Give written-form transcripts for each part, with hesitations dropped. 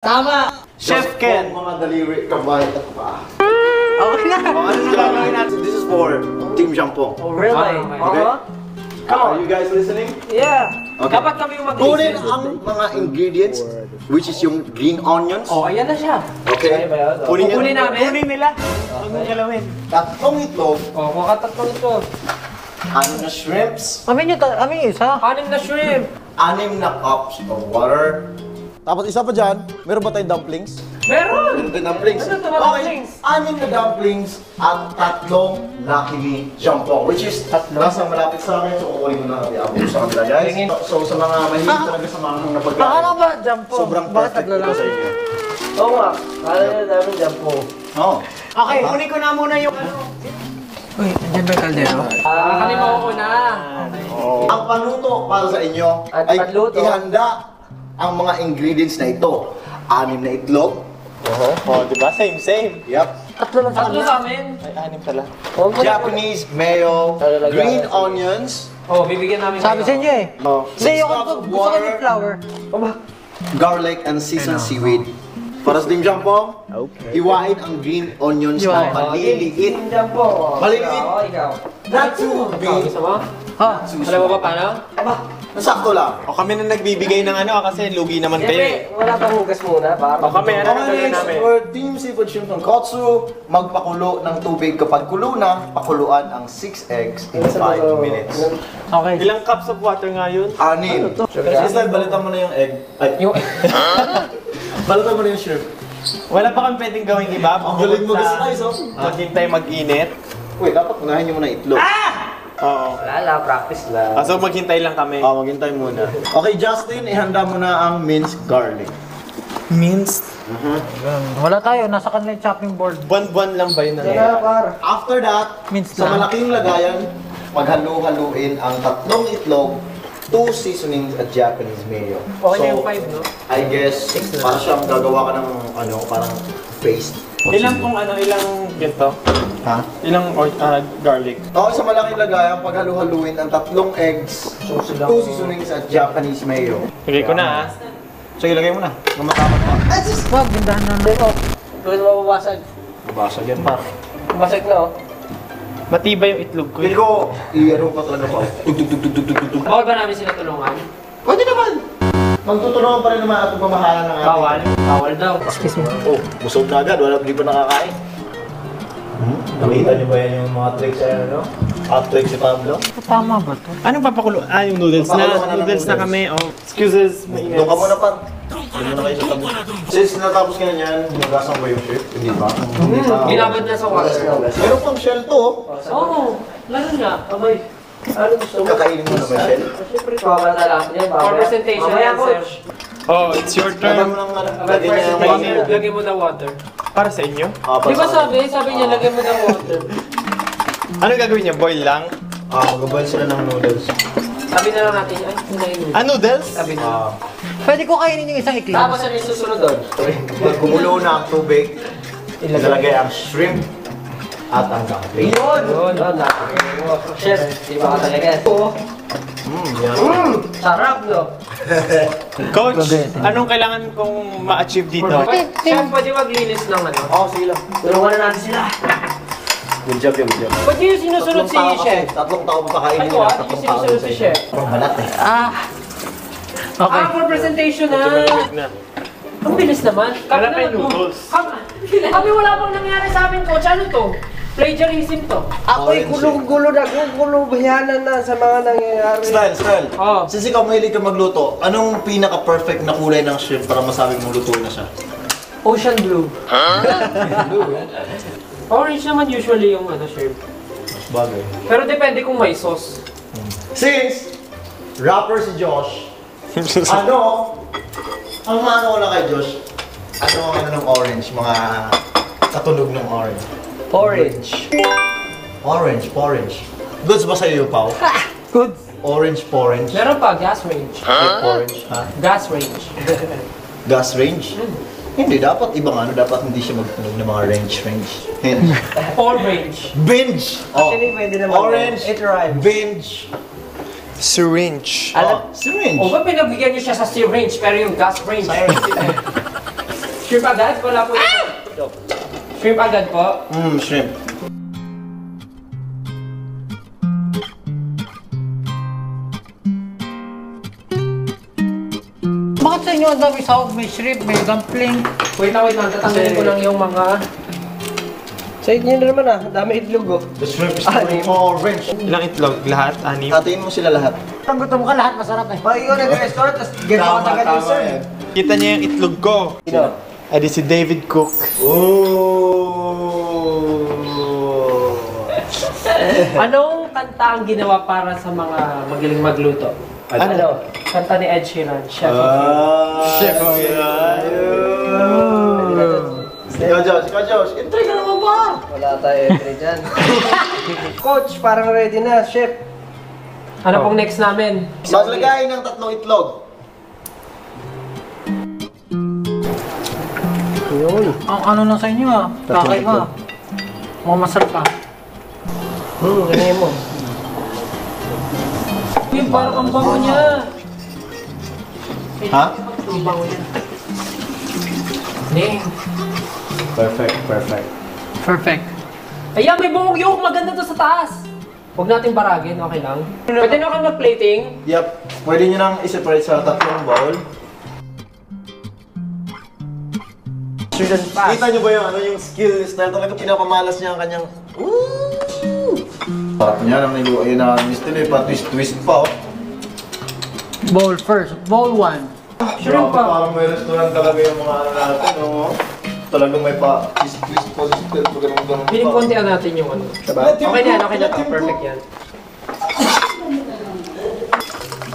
Tama! Chef Ken! Mga daliri, kamay at paa. Okay na! This is for Team Jampong. Oh, really? Okay? Come on. Are you guys listening? Yeah! Okay. Dapat kami yung Kunin mag-listen. ang mga ingredients, which is yung green onions. Oh, ayan na siya. Okay? Kunin Kukunin namin? Kunin nila. Huwag mong galawin. Tatlong itlog, Oh, kukatatlong ito. 6 na shrimps, Kami isa. 6 na shrimp. 6 na cups of water. Tapos isa pa dyan, meron ba tayong dumplings? Meron! The dumplings. Ano ito, mga dumplings? 6 na dumplings at 3 Lucky Jampong, which is nasa malapit sa akin. So, kukunin ko na i-upload sa kanila, guys. So, sa mga mahilig talaga sa mga napagkain, Baka ba, jump po? sobrang Bakit perfect tatlo ito lang? sa inyo. Oo nga. Kala na namin dyan po. Oh. Okay, kunin ko na muna yung ano. Uy, andyan ba yung kaldero? Kalimaw ko na. Ang panuto para sa inyo At ay panluto. ihanda ang mga ingredients na ito. 6 na itlog. Oh, diba? Same. Yep. Tatlo lang sa Tatlo kanila. sa amin. Ay, anim pala. Japanese mayo, green onions, Oh, bibigyan namin Sabi sa inyo eh. oh, Hindi, 6 yung cups of gusto ko yung water, flour. garlic, and seasoned seaweed. Para sa Team Jampong, hiwain ang green onions na Hiwain. maliliit. Dyan po. Maliliit. Oo, ikaw. Not too Ikaw, big. gusto mo? Ha? Alam mo ba paano? Nasakto lang. O kami na nagbibigay ng ano kasi lugi naman kayo eh. Siyempre, wala pang hugas muna. O kami, ano Okay, gagawin next namin? for Team Seafood Shrimp Tonkotsu, magpakulo ng tubig. Kapag kulo na, pakuluan ang 6 eggs in 5 minutes. Okay. Ilang cups of water nga yun? 6. Crystal, balitan mo na yung egg. Ay, Yung... balitan mo na yung shrimp. Wala pa kami pwedeng gawing iba. Ang galing mo guys, guys, oh. Maghintay mag-init. Wait, dapat unahin nyo muna itlog. Oo. Wala lang, practice lang. So maghintay lang kami. Maghintay muna. Okay, Justin, ihanda mo na ang minced garlic. Minced? Wala tayo, nasa kanila yung chopping board. Buwan-buwan lang ba yun? After that, Minced sa lang. malaking lagayan, paghalu-haluin ang 3 itlog, 2 seasonings at Japanese mayo. Okay na yung 5, no? I guess, para siyang gagawa ka ng ano, parang paste. Ilang kung ano, ilang ganito? Ha? Ilang garlic? Okay, sa malaking lagayan, paghalu-haluin ang 3 eggs, 2 seasonings at Japanese mayo. Lagay ko na ah. Sige, lagay mo na. Mamatapat pa. Wag, gundahan na. Doon mababasag. Babasag yan, par. Basag na, oh. Matibay yung itlog ko. Pili ko, i-ano pa talaga pa. Tug-tug-tug-tug-tug-tug. Bawal ba namin sila tulungan? Pwede naman! Magtutulungan pa rin naman at pagmamahalan ng ating... Bawal. Bawal daw. Excuse me. Oh, busog na agad. Wala hindi pa nakakain. Nakita niyo ba yan yung mga tricks sa ano? Hot tricks si Pablo? Tama ba to? Anong papakulo? Ah, yung noodles Papakulo ka na. na ng Noodles na noodles. kami. Oh, excuses. Mainit. Doon ka muna pa. Doon muna kayo sa tabi. Since natapos ka na yan, hinugasan ba yung shrimp? Hindi ba? Hindi pa. Ginabad na sa wakas na. Meron pang shell to. oh. Oo, lalo nga. Kamay. Ano gusto mo? Kakainin mo na ba shell? Siyempre, bawal na lang yan. For presentation yan, coach. Oh, it's your Lagyan mo turn. ng ano. About Lagyan niya ng presentation, water. lagyan mo ng water. Para sa inyo. Di ba sabi niya, lagyan mo ng water. Ano gagawin niya? Boil lang? Magabayan sila ng noodles. Sabi na lang natin, ay, hinayin. Ah, noodles? Sabi na. Pwede ko kainin yung isang iklog. Tapos ano yung susunod doon? Pag kumulo na ang tubig, ilalagay ang shrimp at ang dumpling. Yun! Yun, chef, di ba ka talaga? Oo. Sarap, no? Coach, anong kailangan kong ma-achieve dito? Chef, pwede maglinis ng ano? Sige lang. Tulungan na natin sila. Good job, good job. Ba't yung sinusunod si chef? Tatlong tao pa kainin Ano ah? Yung sinusunod si chef? Balat eh. Okay. For presentation na! Na. Ang bilis naman. Wala tayong noodles. Kami wala pang nangyari sa amin, coach. Ano to? Plagiarism to. Ako'y gulong-gulo na, gulong-gulo na sa mga nangyayari. Style. Oh. Since ikaw mahilig ka magluto, anong pinaka-perfect na kulay ng shrimp para masabi mong lutuin na siya? Ocean blue. Orange naman usually yung ano, shrimp. Mas bagay. Pero depende kung may sauce. Since rapper si Josh, ano, ang maano ko lang kay Josh, ano ang ano ng orange, mga katunog ng orange. Orange. Goods ba sa'yo yung Pao? Good. Orange. Meron pa, gas range. Orange, ha? Gas range. Gas range? Hindi, dapat ibang ano, dapat hindi siya magtunog ng mga range. Hinge. All range. Binge! Actually, pwede naman. Orange, It rhymes. binge, Syringe. syringe. O ba pinagbigyan niyo siya sa syringe pero yung gas range? Shrimp agad? Wala po yung... Shrimp agad po? Shrimp. Bakit sa inyo ang dami sahog? May shrimp, may dumpling. Wait lang. Tatanggalin ko lang yung mga... Sa inyo na naman ah, dami itlog oh. The shrimp is turning orange. Ilang itlog? Lahat? Anim? Hatiin mo sila lahat. Ang gutom ka lahat, masarap eh. Pag ikaw nag-restaurant, tapos gano'n ka tagal yung serve. Kita niya yung itlog ko. Sino? Ay, di si David Cook. Anong kanta ang ginawa para sa mga magaling magluto? Ano? Kanta ni Ed Sheeran, Chef of Chef of Ikaw, Josh. Entry ka naman ba? Wala tayo entry dyan. Coach, parang ready na, chef. Ano pong next namin? Maglagay ng 3 itlog. Ang ano lang sa inyo ah. Kakay ka. Mukhang masarap ka. Ganyan mo. Yung parang ang bango niya. Ha? Ang bango niya. Ning. Perfect. Ayan, may buhok yung maganda to sa taas. Huwag natin baragin, okay lang. Pwede na kami mag-plating. Yep. Pwede nyo nang i-separate sa 3 bowl. Kita nyo ba yung skill style? Talaga pinapamalas niya ang kanyang... Parang niya nang niluay na Mr. Lee, pa-twist pa oh. Bowl first. Bowl 1. Shrimp pa. Parang may restaurant talaga yung mga ano natin, no? Talagang may pa-twist po, ganun. Piling kontian natin yung ano. Diba? Okay na yan, okay na to. Perfect yan.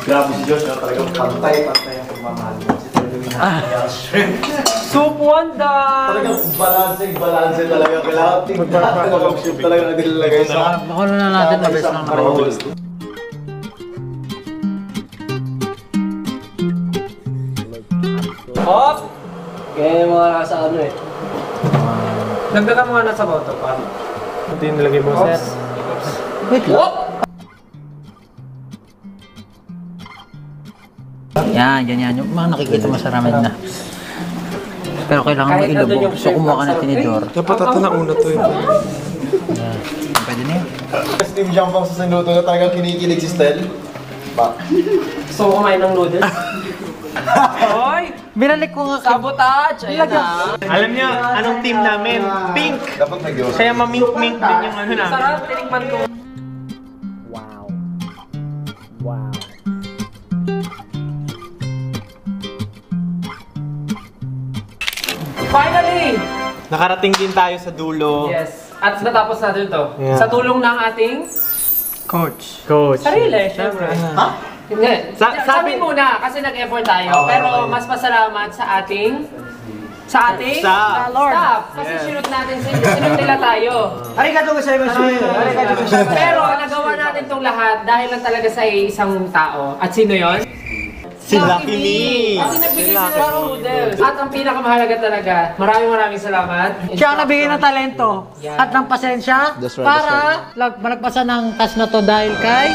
Grabe si Josh, talagang pantay ang pagmamahal mo. Kasi talagang yung shrimp. Soup wanda! Talagang balance talaga. Kailangan tingnan ng shrimp talaga na nilalagay sa... Baka na natin mabes lang na bowl. Hop! Kaya yung mga nasa ano eh. Dagdagan mo nga na sa boto pa. Ito yung nilagay mo, sir. Wait lang. Yan, ganyan. Yung mga nakikita mo sa ramen na. Pero kailangan mo Kahit ilubog. nandun yung So kumuha ka na tinidor. Dapat ito na una to eh. Yan. Pwede na yun. Steam jump ang sa sinuto na talagang kinikilig si Stel. Ba? Gusto ko kumain ng noodles. Hoy! Binalik ko nga kay... Sabotage! Ayan na. Alam niyo, anong team namin? Pink! Dapat may Diyos. Kaya mamink-mink din yung ano namin. Sarap, tinikman ko. Finally! Nakarating din tayo sa dulo. Yes. At natapos natin to. Yeah. Sa tulong ng ating Coach. Coach. sarili, syempre. Ha? Hindi. Sabi Sabi muna, kasi nag-effort tayo. Pero mas pasalamat sa ating staff. Kasi sinunod natin, sinunod nila tayo. Arigato gozaimasu. Arigato gozaimasu. Pero nagawa natin tong lahat dahil lang talaga sa isang tao. At sino yon? Si Lucky Me! Kasi nagbigay sila ng noodles. At ang pinakamahalaga talaga, maraming salamat. Siya ang nabigay ng talento at ng pasensya That's right, para malagpasan ng task na to dahil kay...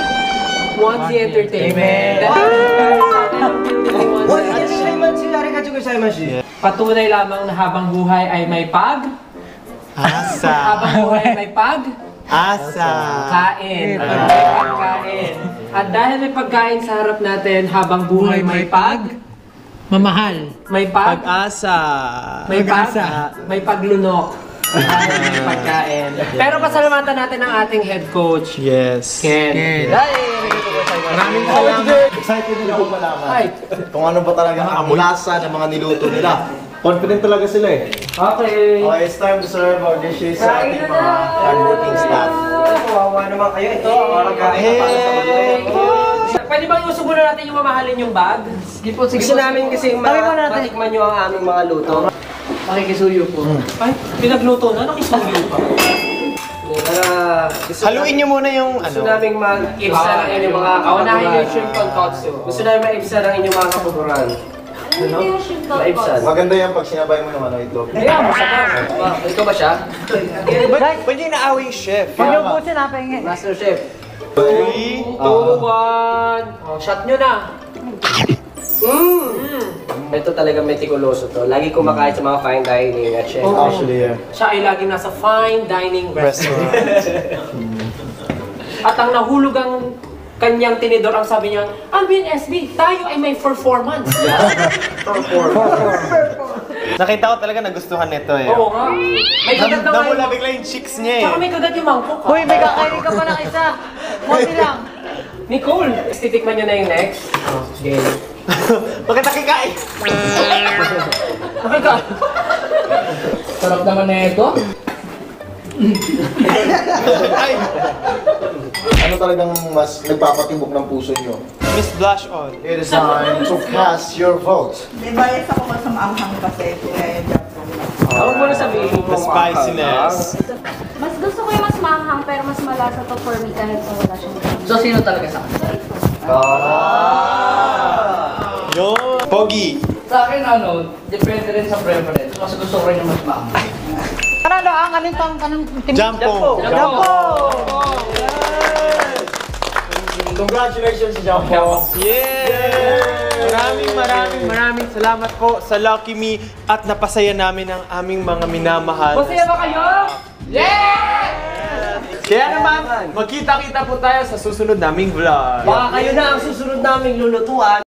Once Entertainment. Arigato gozaimasu. Patunay lamang na habang buhay ay may Asa! habang buhay ay may Asa! kain. May pagkain. At dahil may pagkain sa harap natin, habang buhay may Mamahal. Pag-asa! may paglunok. Dahil may pagkain. Pero pasalamatan natin ang ating head coach, Yes. Ken. Maraming salamat. Excited din ako malaman. Ay, Kung ano ba talaga ang lasa ng mga niluto nila. Confident talaga sila eh. okay. Okay, it's time to serve our dishes sa ating mga hardworking staff. Kawawa naman kayo. Ito ang pagkain na para sa mga. Pwede bang usubun na natin yung mamahalin yung bag? Sige po, Gusto namin kasi matikman nyo ang aming mga luto. Makikisuyo po. Ay, pinagluto na, nakisuyo pa. Haluin niyo muna yung Gusto ano. namin mag-ibsa ng inyong mga Kaunahin kapaboran. yung shrimp tonkotsu. Gusto namin maibsa ng inyong mga kapaboran. Maibsan. Maganda yan pag sinabay mo yung ano itlog. Ayan, masarap. Ito ba siya? Ba't yung naawi yung chef? Pag yung pusin ha, pahingi. Master Chef. 2, 1. Oh, shot nyo na. Ito talaga metikuloso to. Lagi kumakain sa mga fine dining at chef. Actually, yeah. Siya ay lagi nasa fine dining restaurant. At ang nahulog ang kanyang tinidor, ang sabi niya, Alvin SB, tayo ay may performance. Nakita ko talaga nagustuhan nito eh. Oo nga. May kagat na Namula nga. bigla yung chicks niya eh. Tsaka may kagat yung mangkok. Uy, may kakainin ka pa ng isa. Konti lang. Nicole, titikman niyo na yung next. Game. Bakit nakikain? Nakika. Sarap naman na ito. Ay, Ano talagang mas nagpapatibok ng puso nyo? Miss Blush on. It is time to cast your vote. May bias ako mas maanghang kasi kaya yung Ako muna sabihin mo. The spiciness. Mas gusto ko yung mas maanghang pero mas malasa to for me kahit wala siyang So, sino talaga sa akin? Yun. Pogi. Sa akin, depende rin sa preference. Mas gusto ko rin yung mas maanghang. Ano, ang alin pang kanang team? Jampo. Congratulations, Jampo! Yay! Maraming salamat po sa Lucky Me at napasaya namin ang aming mga minamahal. Masaya ba kayo? Kaya naman, magkita-kita po tayo sa susunod naming vlog. Baka kayo na ang susunod naming lulutuan.